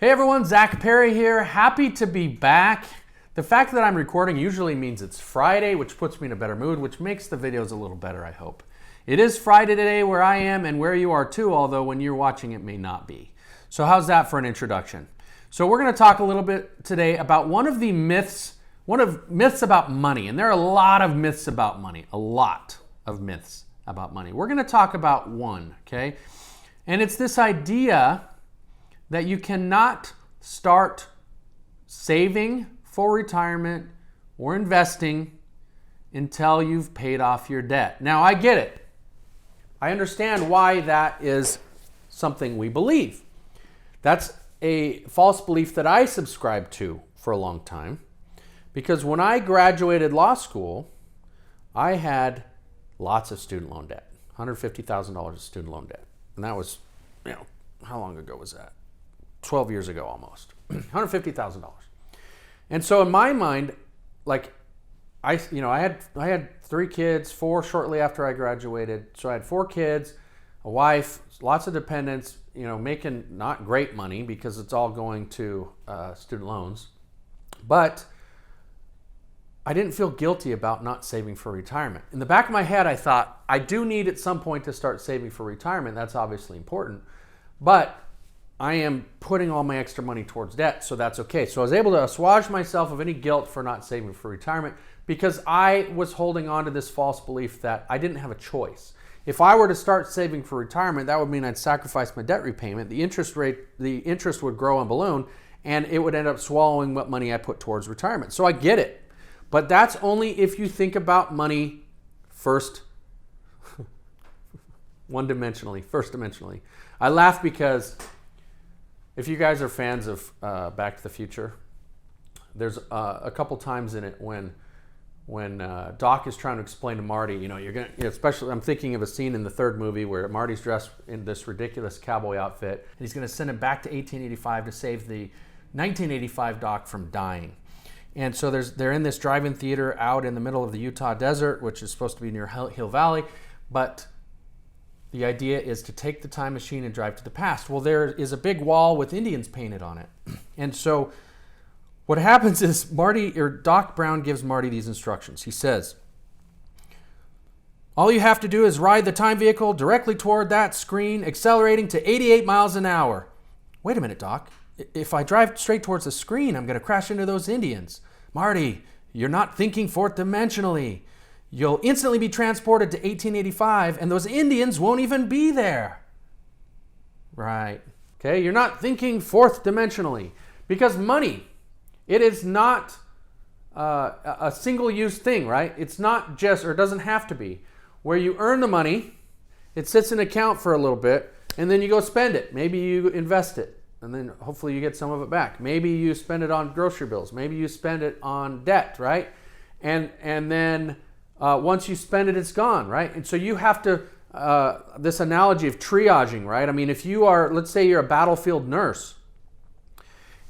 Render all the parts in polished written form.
Hey everyone, Zach Perry here. Happy to be back. The fact that I'm recording usually means it's Friday, which puts me in a better mood, which makes the videos a little better, I hope. It is Friday today where I am and where you are too, although when you're watching it may not be. So how's that for an introduction? So we're going to talk a little bit today about one of myths about money. And there are a lot of myths about money, a lot of myths about money. We're going to talk about one, okay? And it's this idea that you cannot start saving for retirement or investing until you've paid off your debt. Now, I get it. I understand why that is something we believe. That's a false belief that I subscribed to for a long time, because when I graduated law school, I had lots of student loan debt, $150,000 of student loan debt. And that was, how long ago was that? 12 years ago almost, $150,000. And so in my mind, I had 3 kids, 4 shortly after I graduated. So I had 4 kids, a wife, lots of dependents, making not great money because it's all going to student loans. But I didn't feel guilty about not saving for retirement. In the back of my head, I thought, I do need at some point to start saving for retirement. That's obviously important. But I am putting all my extra money towards debt, so that's okay. So I was able to assuage myself of any guilt for not saving for retirement because I was holding on to this false belief that I didn't have a choice. If I were to start saving for retirement, that would mean I'd sacrifice my debt repayment. The interest would grow and balloon, and it would end up swallowing what money I put towards retirement. So I get it. But that's only if you think about money first dimensionally. I laugh because if you guys are fans of Back to the Future, there's a couple times in it when Doc is trying to explain to Marty, especially I'm thinking of a scene in the 3rd movie where Marty's dressed in this ridiculous cowboy outfit, and he's going to send him back to 1885 to save the 1985 Doc from dying. And so they're in this drive-in theater out in the middle of the Utah desert, which is supposed to be near Hill Valley, but the idea is to take the time machine and drive to the past. Well, there is a big wall with Indians painted on it. And so what happens is Doc Brown gives Marty these instructions. He says, all you have to do is ride the time vehicle directly toward that screen, accelerating to 88 miles an hour. Wait a minute, Doc. If I drive straight towards the screen, I'm going to crash into those Indians. Marty, you're not thinking 4th dimensionally. You'll instantly be transported to 1885, and those Indians won't even be there. Right. Okay, you're not thinking 4th dimensionally. Because money, it is not a single-use thing, right? It's not just, or it doesn't have to be, where you earn the money, it sits in an account for a little bit, and then you go spend it. Maybe you invest it, and then hopefully you get some of it back. Maybe you spend it on grocery bills. Maybe you spend it on debt, right? And then once you spend it, it's gone, right? And so you have to, this analogy of triaging, right? I mean, if you are, let's say you're a battlefield nurse,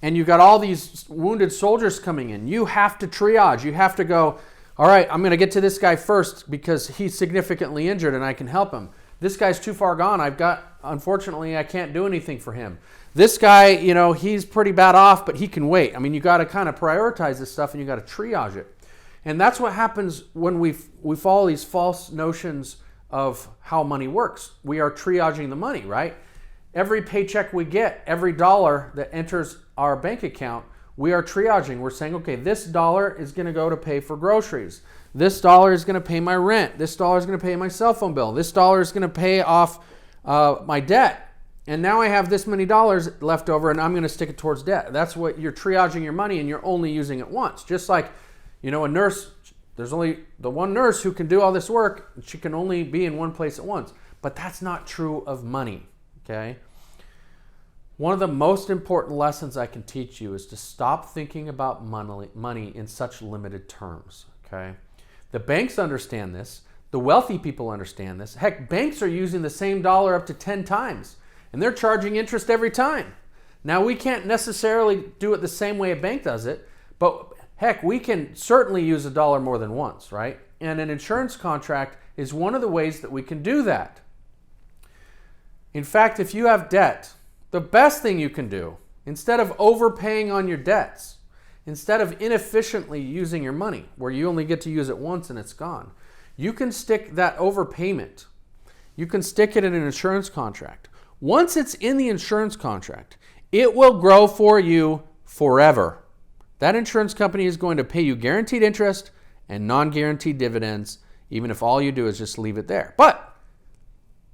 and you've got all these wounded soldiers coming in, you have to triage. You have to go, all right, I'm going to get to this guy first because he's significantly injured and I can help him. This guy's too far gone. Unfortunately, I can't do anything for him. This guy, he's pretty bad off, but he can wait. I mean, you got to kind of prioritize this stuff and you got to triage it. And that's what happens when we follow these false notions of how money works. We are triaging the money, right? Every paycheck we get, every dollar that enters our bank account, we are triaging. We're saying, okay, this dollar is going to go to pay for groceries. This dollar is going to pay my rent. This dollar is going to pay my cell phone bill. This dollar is going to pay off my debt. And now I have this many dollars left over and I'm going to stick it towards debt. That's what you're triaging your money, and you're only using it once. Just like, a nurse, there's only the one nurse who can do all this work. She can only be in one place at once. But that's not true of money, okay? One of the most important lessons I can teach you is to stop thinking about money in such limited terms, okay? The banks understand this. The wealthy people understand this. Heck, banks are using the same dollar up to 10 times, and they're charging interest every time. Now, we can't necessarily do it the same way a bank does it, but heck, we can certainly use a dollar more than once, right? And an insurance contract is one of the ways that we can do that. In fact, if you have debt, the best thing you can do instead of overpaying on your debts, instead of inefficiently using your money where you only get to use it once and it's gone, you can stick that overpayment. You can stick it in an insurance contract. Once it's in the insurance contract, it will grow for you forever. That insurance company is going to pay you guaranteed interest and non-guaranteed dividends, even if all you do is just leave it there. But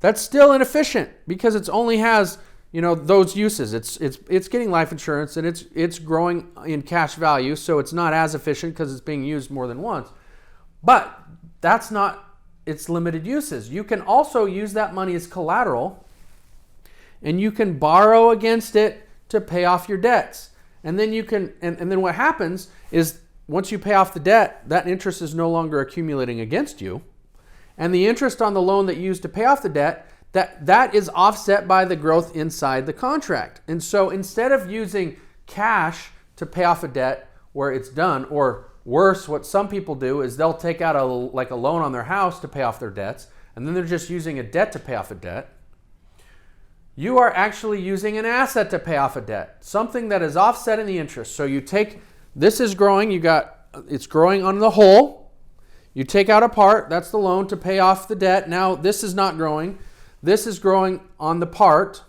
that's still inefficient because it only has, those uses. It's getting life insurance and it's growing in cash value, so it's not as efficient because it's being used more than once. But that's not its limited uses. You can also use that money as collateral, and you can borrow against it to pay off your debts. And then and then what happens is once you pay off the debt, that interest is no longer accumulating against you. And the interest on the loan that you used to pay off the debt, that is offset by the growth inside the contract. And so instead of using cash to pay off a debt where it's done, or worse, what some people do is they'll take out a loan on their house to pay off their debts, and then they're just using a debt to pay off a debt. You are actually using an asset to pay off a debt, something that is offsetting the interest. So you take, this is growing, it's growing on the whole. You take out a part, that's the loan to pay off the debt. Now this is not growing. This is growing on the part.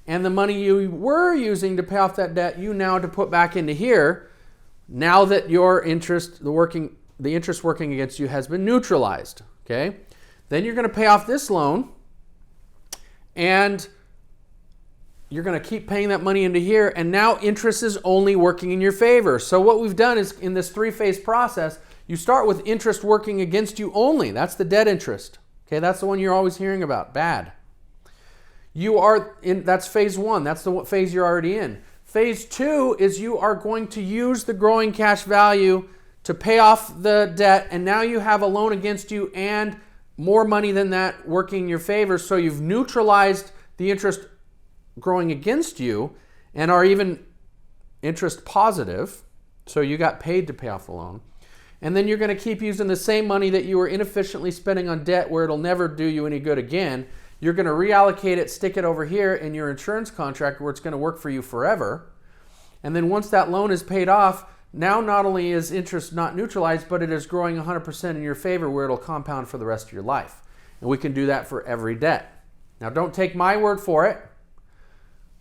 And the money you were using to pay off that debt, you now have to put back into here, now that your interest, the interest working against you has been neutralized. Okay? Then you're going to pay off this loan, and you're going to keep paying that money into here, and now interest is only working in your favor. So what we've done is, in this three-phase process, you start with interest working against you only. That's the debt interest. Okay, that's the one you're always hearing about. Bad. That's phase one. That's the phase you're already in. Phase two is you are going to use the growing cash value to pay off the debt, and now you have a loan against you and more money than that working in your favor. So you've neutralized the interest growing against you and are even interest positive. So you got paid to pay off the loan. And then you're going to keep using the same money that you were inefficiently spending on debt where it'll never do you any good again. You're going to reallocate it, stick it over here in your insurance contract where it's going to work for you forever. And then once that loan is paid off, now not only is interest not neutralized, but it is growing 100% in your favor where it'll compound for the rest of your life. And we can do that for every debt. Now don't take my word for it.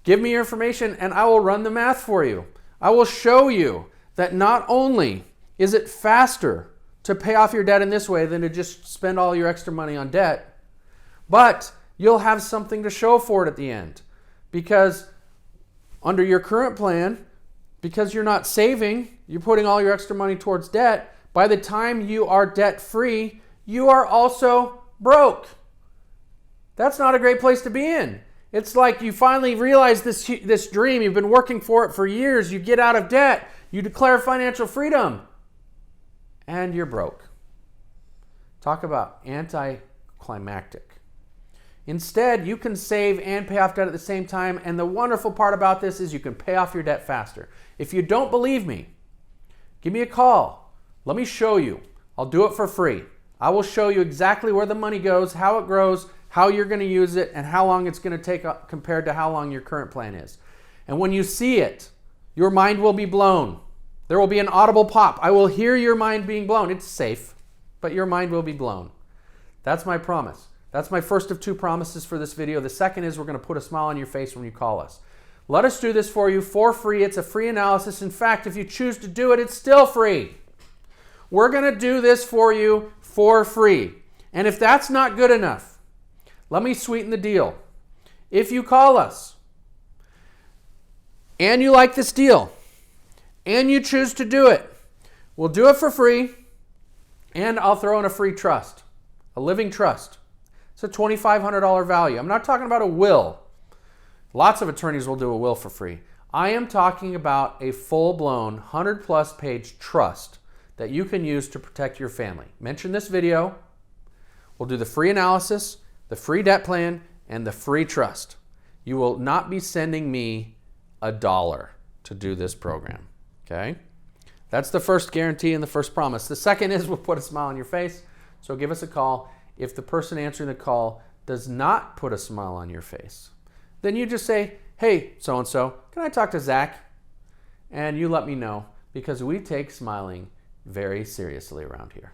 Give me your information and I will run the math for you. I will show you that not only is it faster to pay off your debt in this way than to just spend all your extra money on debt, but you'll have something to show for it at the end. Because under your current plan, because you're not saving, you're putting all your extra money towards debt, by the time you are debt-free, you are also broke. That's not a great place to be in. It's like you finally realize this dream, you've been working for it for years, you get out of debt, you declare financial freedom, and you're broke. Talk about anticlimactic. Instead, you can save and pay off debt at the same time, and the wonderful part about this is you can pay off your debt faster. If you don't believe me, give me a call. Let me show you. I'll do it for free. I will show you exactly where the money goes, how it grows, how you're going to use it, and how long it's going to take compared to how long your current plan is. And when you see it, your mind will be blown. There will be an audible pop. I will hear your mind being blown. It's safe, but your mind will be blown. That's my promise. That's my first of two promises for this video. The second is we're going to put a smile on your face when you call us. Let us do this for you for free. It's a free analysis. In fact, if you choose to do it, it's still free. We're going to do this for you for free. And if that's not good enough, let me sweeten the deal. If you call us and you like this deal and you choose to do it, we'll do it for free, and I'll throw in a free trust, a living trust. It's a $2,500 value. I'm not talking about a will. Lots of attorneys will do a will for free. I am talking about a full-blown 100-plus page trust that you can use to protect your family. Mention this video. We'll do the free analysis, the free debt plan, and the free trust. You will not be sending me $1 to do this program, okay? That's the first guarantee and the first promise. The second is we'll put a smile on your face, so give us a call. If the person answering the call does not put a smile on your face, then you just say, Hey, so-and-so, can I talk to Zach? And you let me know, because we take smiling very seriously around here.